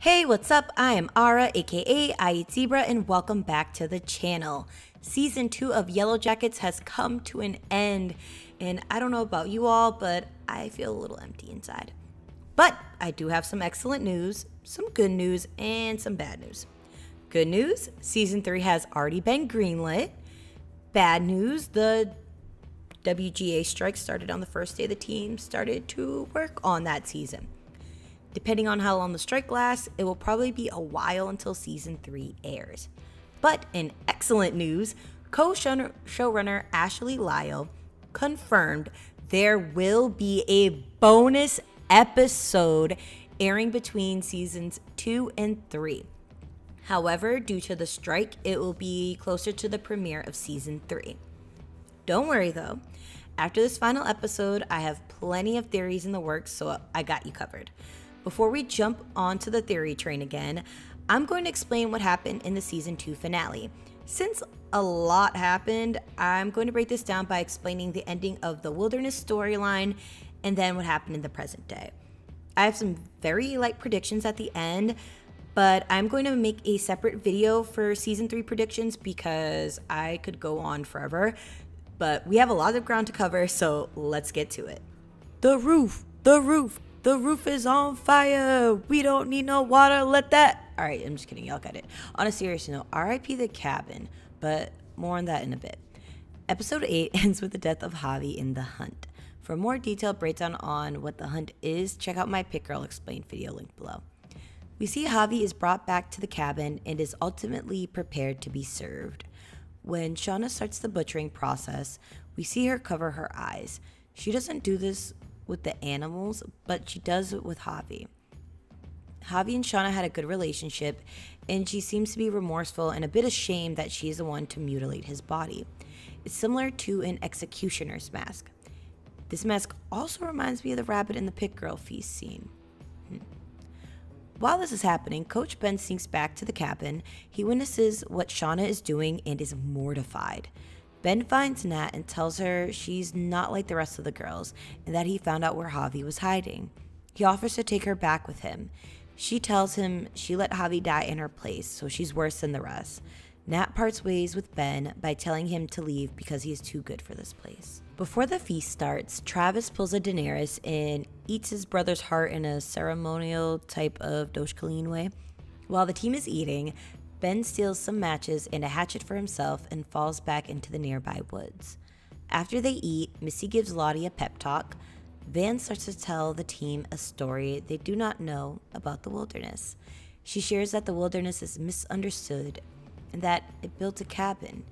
Hey, what's up? I am Ara, aka I Eat Zebra, and welcome back to the channel. Season 2 of Yellow Jackets has come to an end, and I don't know about you all, but I feel a little empty inside. But I do have some excellent news, some good news, and some bad news. Good news, Season 3 has already been greenlit. Bad news, the WGA strike started on the first day the team started to work on that season. Depending on how long the strike lasts, it will probably be a while until season 3 airs. But in excellent news, co-showrunner Ashley Lyle confirmed there will be a bonus episode airing between seasons 2 and 3. However, due to the strike, it will be closer to the premiere of season 3. Don't worry though, after this final episode, I have plenty of theories in the works, so I got you covered. Before we jump onto the theory train again, I'm going to explain what happened in the season 2 finale. Since a lot happened, I'm going to break this down by explaining the ending of the Wilderness storyline and then what happened in the present day. I have some very light predictions at the end, but I'm going to make a separate video for season 3 predictions because I could go on forever. But we have a lot of ground to cover, so let's get to it. The roof is on fire. We don't need no water. Let that. All right, I'm just kidding. Y'all got it. On a serious note, RIP the cabin, but more on that in a bit. Episode 8 ends with the death of Javi in The Hunt. For a more detailed breakdown on what The Hunt is, check out my Pick Girl Explained video link below. We see Javi is brought back to the cabin and is ultimately prepared to be served. When Shauna starts the butchering process, we see her cover her eyes. She doesn't do this with the animals, but she does it with Javi. Javi and Shauna had a good relationship, and she seems to be remorseful and a bit ashamed that she is the one to mutilate his body. It's similar to an executioner's mask. This mask also reminds me of the rabbit in the Pit Girl feast scene. While this is happening, Coach Ben sneaks back to the cabin. He witnesses what Shauna is doing and is mortified. Ben finds Nat and tells her she's not like the rest of the girls and that he found out where Javi was hiding. He offers to take her back with him. She tells him she let Javi die in her place, so she's worse than the rest. Nat parts ways with Ben by telling him to leave because he is too good for this place. Before the feast starts, Travis pulls a Daenerys and eats his brother's heart in a ceremonial type of Dosh Khaleen way. While the team is eating, Ben steals some matches and a hatchet for himself and falls back into the nearby woods. After they eat, Missy gives Lottie a pep talk. Van starts to tell the team a story they do not know about the wilderness. She shares that the wilderness is misunderstood and that it built a cabin.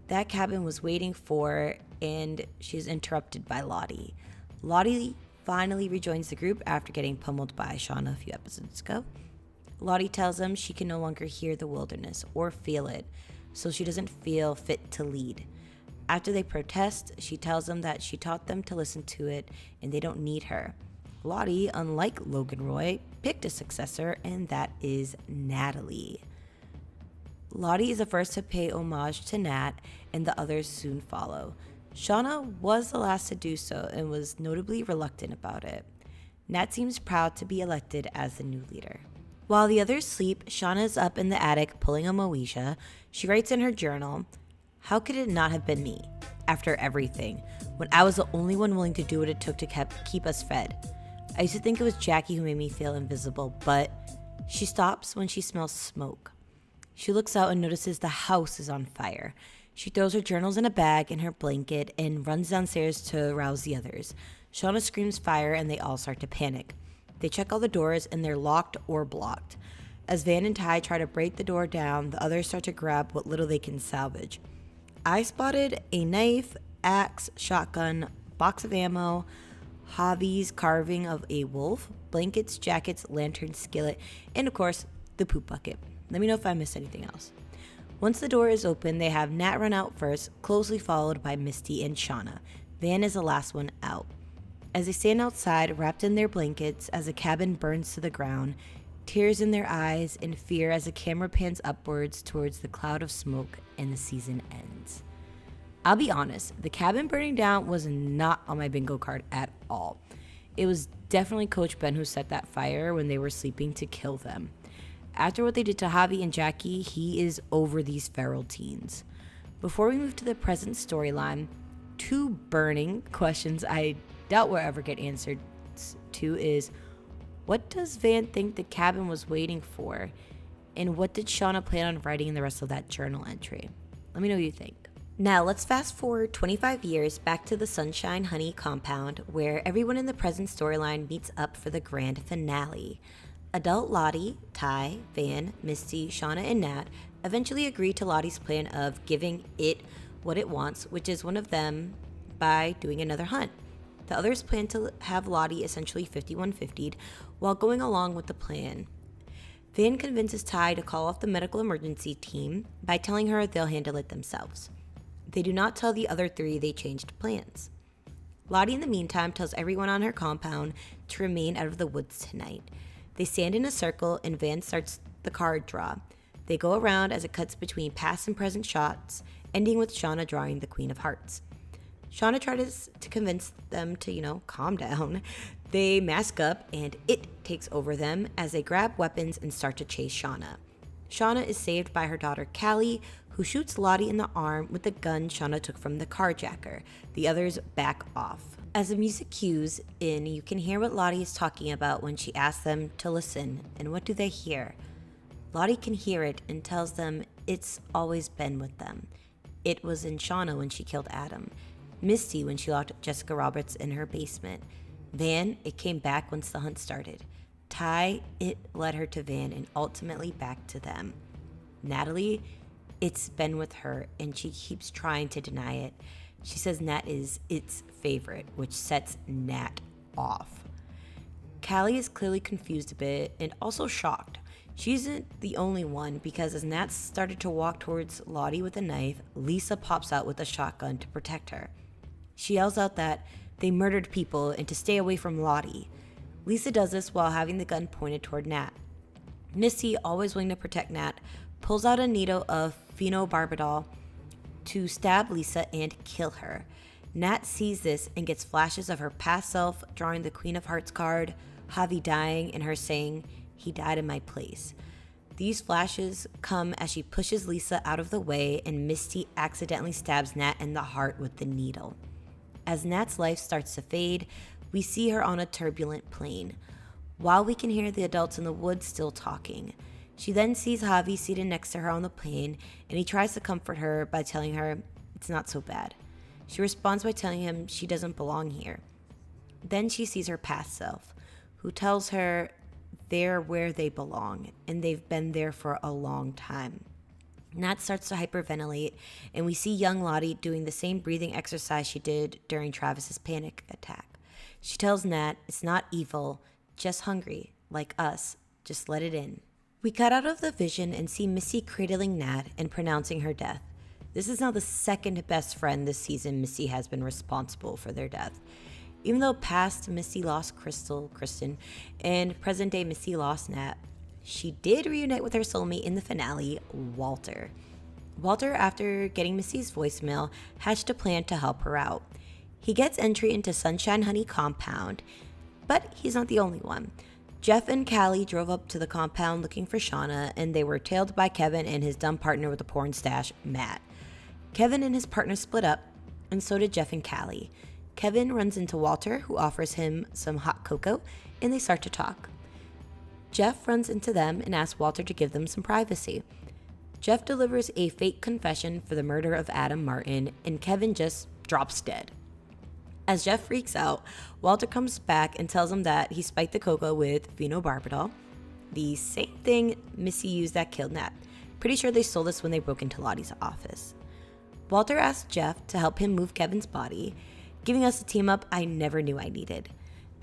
That cabin was waiting for her, and she's interrupted by Lottie. Lottie finally rejoins the group after getting pummeled by Shauna a few episodes ago. Lottie tells them she can no longer hear the wilderness or feel it, so she doesn't feel fit to lead. After they protest, she tells them that she taught them to listen to it and they don't need her. Lottie, unlike Logan Roy, picked a successor, and that is Natalie. Lottie is the first to pay homage to Nat, and the others soon follow. Shauna was the last to do so and was notably reluctant about it. Nat seems proud to be elected as the new leader. While the others sleep, Shauna is up in the attic pulling a Moesha. She writes in her journal, "How could it not have been me? After everything, when I was the only one willing to do what it took to keep us fed. I used to think it was Jackie who made me feel invisible, but..." She stops when she smells smoke. She looks out and notices the house is on fire. She throws her journals in a bag and her blanket and runs downstairs to rouse the others. Shauna screams fire and they all start to panic. They check all the doors and they're locked or blocked. As Van and Ty try to break the door down, the others start to grab what little they can salvage. I spotted a knife, axe, shotgun, box of ammo, Javi's carving of a wolf, blankets, jackets, lantern, skillet, and of course, the poop bucket. Let me know if I missed anything else. Once the door is open, they have Nat run out first, closely followed by Misty and Shauna. Van is the last one out. As they stand outside, wrapped in their blankets, as the cabin burns to the ground, tears in their eyes and fear as the camera pans upwards towards the cloud of smoke and the season ends. I'll be honest, the cabin burning down was not on my bingo card at all. It was definitely Coach Ben who set that fire when they were sleeping to kill them. After what they did to Javi and Jackie, he is over these feral teens. Before we move to the present storyline, two burning questions I doubt will ever get answered to is, what does Van think the cabin was waiting for? And what did Shauna plan on writing in the rest of that journal entry? Let me know what you think. Now let's fast forward 25 years back to the Sunshine Honey compound, where everyone in the present storyline meets up for the grand finale. Adult Lottie, Ty, Van, Misty, Shauna, and Nat eventually agree to Lottie's plan of giving it what it wants, which is one of them, by doing another hunt. The others plan to have Lottie essentially 51-50'd while going along with the plan. Van convinces Ty to call off the medical emergency team by telling her they'll handle it themselves. They do not tell the other three they changed plans. Lottie, in the meantime, tells everyone on her compound to remain out of the woods tonight. They stand in a circle and Van starts the card draw. They go around as it cuts between past and present shots, ending with Shauna drawing the Queen of Hearts. Shauna tries to convince them to, calm down. They mask up and it takes over them as they grab weapons and start to chase Shauna. Shauna is saved by her daughter Callie, who shoots Lottie in the arm with the gun Shauna took from the carjacker. The others back off. As the music cues in, you can hear what Lottie is talking about when she asks them to listen. And what do they hear? Lottie can hear it and tells them it's always been with them. It was in Shauna when she killed Adam. Misty when she locked Jessica Roberts in her basement. Van, it came back once the hunt started. Ty, it led her to Van and ultimately back to them. Natalie, it's been with her and she keeps trying to deny it. She says Nat is its favorite, which sets Nat off. Callie is clearly confused a bit and also shocked. She isn't the only one because as Nat started to walk towards Lottie with a knife, Lisa pops out with a shotgun to protect her. She yells out that they murdered people and to stay away from Lottie. Lisa does this while having the gun pointed toward Nat. Misty, always willing to protect Nat, pulls out a needle of phenobarbital to stab Lisa and kill her. Nat sees this and gets flashes of her past self drawing the Queen of Hearts card, Javi dying, and her saying, "He died in my place." These flashes come as she pushes Lisa out of the way and Misty accidentally stabs Nat in the heart with the needle. As Nat's life starts to fade, we see her on a turbulent plane, while we can hear the adults in the woods still talking. She then sees Javi seated next to her on the plane, and he tries to comfort her by telling her it's not so bad. She responds by telling him she doesn't belong here. Then she sees her past self, who tells her they're where they belong, and they've been there for a long time. Nat starts to hyperventilate, and we see young Lottie doing the same breathing exercise she did during Travis's panic attack. She tells Nat it's not evil, just hungry, like us, just let it in. We cut out of the vision and see Missy cradling Nat and pronouncing her death. This is now the second best friend this season Missy has been responsible for their death. Even though past Missy lost Kristen, and present day Missy lost Nat, she did reunite with her soulmate in the finale, Walter. Walter, after getting Missy's voicemail, hatched a plan to help her out. He gets entry into Sunshine Honey compound, but he's not the only one. Jeff and Callie drove up to the compound looking for Shauna, and they were tailed by Kevin and his dumb partner with a porn stash, Matt. Kevin and his partner split up, and so did Jeff and Callie. Kevin runs into Walter, who offers him some hot cocoa, and they start to talk. Jeff runs into them and asks Walter to give them some privacy. Jeff delivers a fake confession for the murder of Adam Martin, and Kevin just drops dead. As Jeff freaks out, Walter comes back and tells him that he spiked the cocoa with phenobarbital, the same thing Missy used that killed Nat. Pretty sure they stole this when they broke into Lottie's office. Walter asks Jeff to help him move Kevin's body, giving us a team up I never knew I needed.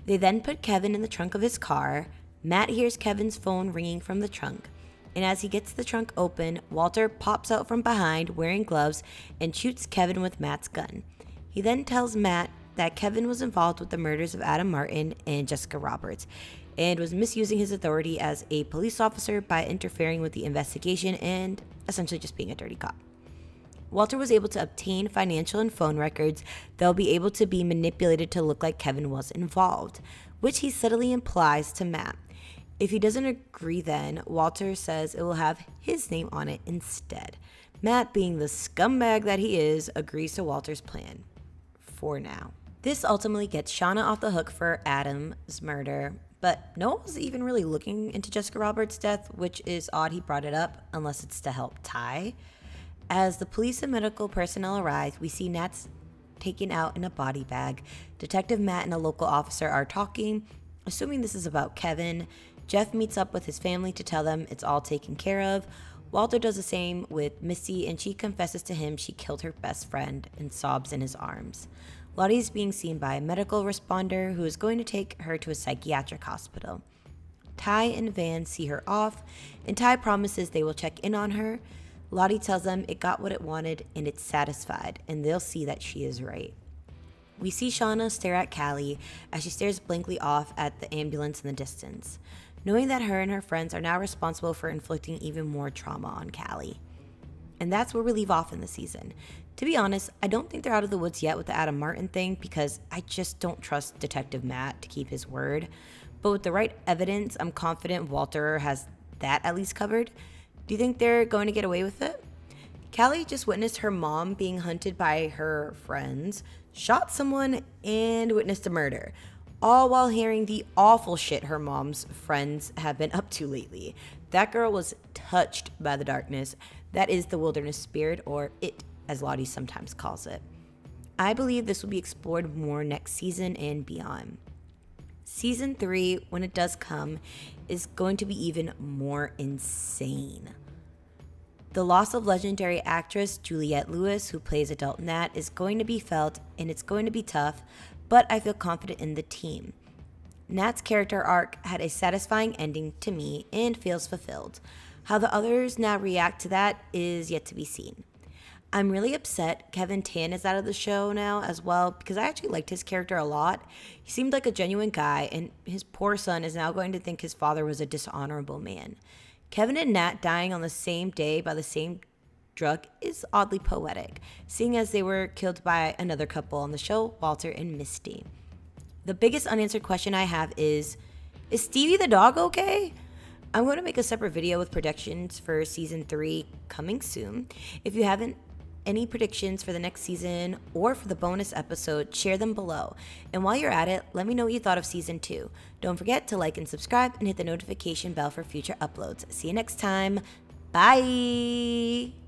They then put Kevin in the trunk of his car. Matt hears Kevin's phone ringing from the trunk, and as he gets the trunk open, Walter pops out from behind wearing gloves and shoots Kevin with Matt's gun. He then tells Matt that Kevin was involved with the murders of Adam Martin and Jessica Roberts and was misusing his authority as a police officer by interfering with the investigation and essentially just being a dirty cop. Walter was able to obtain financial and phone records that will be able to be manipulated to look like Kevin was involved, which he subtly implies to Matt. If he doesn't agree then, Walter says it will have his name on it instead. Matt, being the scumbag that he is, agrees to Walter's plan. For now. This ultimately gets Shauna off the hook for Adam's murder, but no one was even really looking into Jessica Roberts' death, which is odd he brought it up, unless it's to help Ty. As the police and medical personnel arrive, we see Nat's taken out in a body bag. Detective Matt and a local officer are talking, assuming this is about Kevin. Jeff meets up with his family to tell them it's all taken care of. Walter does the same with Missy, and she confesses to him she killed her best friend and sobs in his arms. Lottie is being seen by a medical responder who is going to take her to a psychiatric hospital. Ty and Van see her off, and Ty promises they will check in on her. Lottie tells them it got what it wanted and it's satisfied, and they'll see that she is right. We see Shauna stare at Callie as she stares blankly off at the ambulance in the distance, knowing that her and her friends are now responsible for inflicting even more trauma on Callie. And that's where we leave off in the season. To be honest, I don't think they're out of the woods yet with the Adam Martin thing because I just don't trust Detective Matt to keep his word. But with the right evidence, I'm confident Walter has that at least covered. Do you think they're going to get away with it? Callie just witnessed her mom being hunted by her friends, shot someone, and witnessed a murder, all while hearing the awful shit her mom's friends have been up to lately. That girl was touched by the darkness. That is the wilderness spirit, or it, as Lottie sometimes calls it. I believe this will be explored more next season and beyond. Season 3, when it does come, is going to be even more insane. The loss of legendary actress Juliette Lewis, who plays adult Nat, is going to be felt, and it's going to be tough, but I feel confident in the team. Nat's character arc had a satisfying ending to me and feels fulfilled. How the others now react to that is yet to be seen. I'm really upset Kevin Tan is out of the show now as well because I actually liked his character a lot. He seemed like a genuine guy, and his poor son is now going to think his father was a dishonorable man. Kevin and Nat dying on the same day by the same drug is oddly poetic, seeing as they were killed by another couple on the show, Walter and Misty. The biggest unanswered question I have is Stevie the dog okay? I'm going to make a separate video with predictions for season 3 coming soon. If you haven't any predictions for the next season or for the bonus episode, share them below. And while you're at it, let me know what you thought of season 2. Don't forget to like and subscribe and hit the notification bell for future uploads. See you next time. Bye!